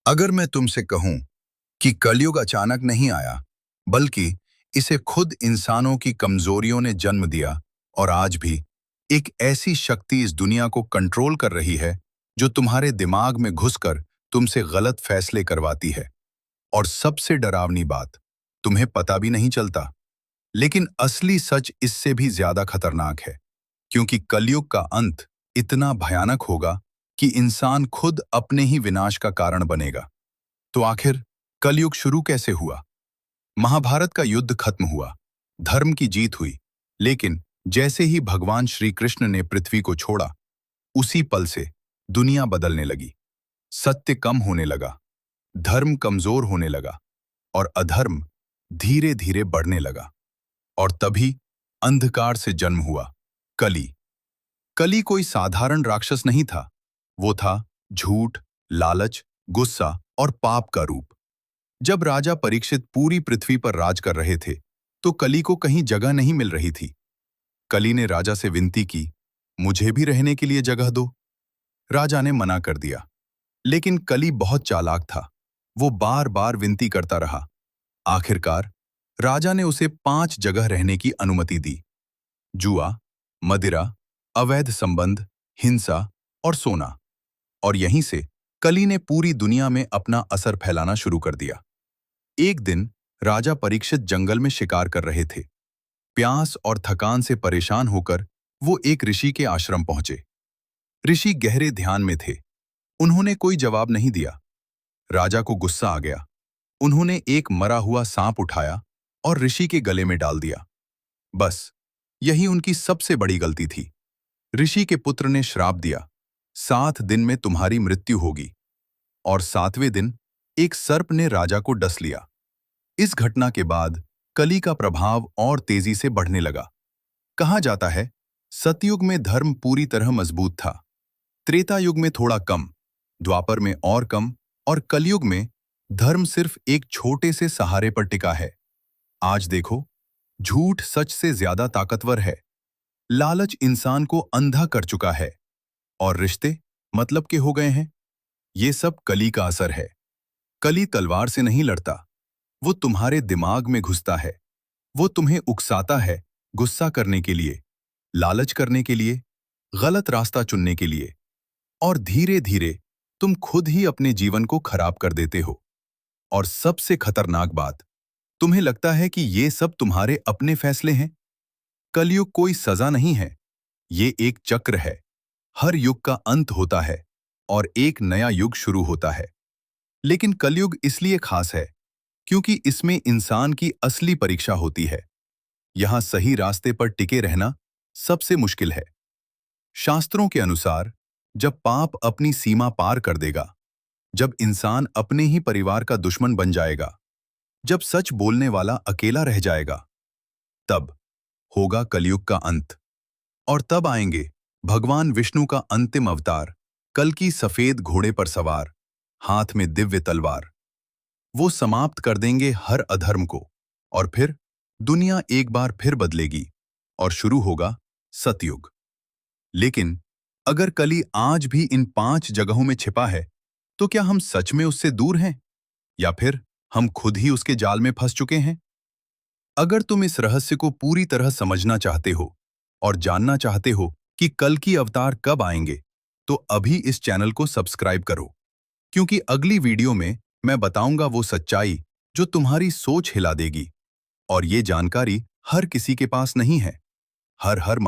अगर मैं तुमसे कहूं कि कलयुग अचानक नहीं आया, बल्कि इसे खुद इंसानों की कमजोरियों ने जन्म दिया और आज भी एक ऐसी शक्ति इस दुनिया को कंट्रोल कर रही है जो तुम्हारे दिमाग में घुसकर तुमसे गलत फैसले करवाती है। और सबसे डरावनी बात, तुम्हें पता भी नहीं चलता। लेकिन असली सच इससे भी ज्यादा खतरनाक है, क्योंकि कलयुग का अंत इतना भयानक होगा कि इंसान खुद अपने ही विनाश का कारण बनेगा। तो आखिर कलयुग शुरू कैसे हुआ? महाभारत का युद्ध खत्म हुआ, धर्म की जीत हुई, लेकिन जैसे ही भगवान श्री कृष्ण ने पृथ्वी को छोड़ा, उसी पल से दुनिया बदलने लगी। सत्य कम होने लगा, धर्म कमजोर होने लगा और अधर्म धीरे धीरे बढ़ने लगा। और तभी अंधकार से जन्म हुआ कली। कली कोई साधारण राक्षस नहीं था, वो था झूठ, लालच, गुस्सा और पाप का रूप। जब राजा परीक्षित पूरी पृथ्वी पर राज कर रहे थे, तो कली को कहीं जगह नहीं मिल रही थी। कली ने राजा से विनती की, मुझे भी रहने के लिए जगह दो। राजा ने मना कर दिया, लेकिन कली बहुत चालाक था। वो बार बार विनती करता रहा। आखिरकार राजा ने उसे 5 जगह रहने की अनुमति दी: जुआ, मदिरा, अवैध संबंध, हिंसा और सोना। और यहीं से कली ने पूरी दुनिया में अपना असर फैलाना शुरू कर दिया। एक दिन राजा परीक्षित जंगल में शिकार कर रहे थे। प्यास और थकान से परेशान होकर वो एक ऋषि के आश्रम पहुंचे। ऋषि गहरे ध्यान में थे। उन्होंने कोई जवाब नहीं दिया। राजा को गुस्सा आ गया। उन्होंने एक मरा हुआ सांप उठाया और ऋषि के गले में डाल दिया। बस यही उनकी सबसे बड़ी गलती थी। ऋषि के पुत्र ने श्राप दिया, 7 दिन में तुम्हारी मृत्यु होगी। और 7वें दिन एक सर्प ने राजा को डस लिया। इस घटना के बाद कली का प्रभाव और तेजी से बढ़ने लगा। कहा जाता है, सतयुग में धर्म पूरी तरह मजबूत था, त्रेता युग में थोड़ा कम, द्वापर में और कम, और कलयुग में धर्म सिर्फ एक छोटे से सहारे पर टिका है। आज देखो, झूठ सच से ज्यादा ताकतवर है, लालच इंसान को अंधा कर चुका है, और रिश्ते मतलब के हो गए हैं। ये सब कली का असर है। कली तलवार से नहीं लड़ता, वो तुम्हारे दिमाग में घुसता है। वो तुम्हें उकसाता है, गुस्सा करने के लिए, लालच करने के लिए, गलत रास्ता चुनने के लिए। और धीरे धीरे तुम खुद ही अपने जीवन को खराब कर देते हो। और सबसे खतरनाक बात, तुम्हें लगता है कि ये सब तुम्हारे अपने फैसले हैं। कलयुग कोई सजा नहीं है, ये एक चक्र है। हर युग का अंत होता है और एक नया युग शुरू होता है। लेकिन कलयुग इसलिए खास है क्योंकि इसमें इंसान की असली परीक्षा होती है। यहां सही रास्ते पर टिके रहना सबसे मुश्किल है। शास्त्रों के अनुसार जब पाप अपनी सीमा पार कर देगा, जब इंसान अपने ही परिवार का दुश्मन बन जाएगा, जब सच बोलने वाला अकेला रह जाएगा, तब होगा कलयुग का अंत। और तब आएंगे भगवान विष्णु का अंतिम अवतार, कल्कि सफेद घोड़े पर सवार, हाथ में दिव्य तलवार। वो समाप्त कर देंगे हर अधर्म को, और फिर दुनिया एक बार फिर बदलेगी और शुरू होगा सतयुग। लेकिन अगर कली आज भी इन 5 जगहों में छिपा है, तो क्या हम सच में उससे दूर हैं, या फिर हम खुद ही उसके जाल में फंस चुके हैं? अगर तुम इस रहस्य को पूरी तरह समझना चाहते हो और जानना चाहते हो कि कल की अवतार कब आएंगे, तो अभी इस चैनल को सब्सक्राइब करो, क्योंकि अगली वीडियो में मैं बताऊंगा वो सच्चाई जो तुम्हारी सोच हिला देगी। और ये जानकारी हर किसी के पास नहीं है। हर हर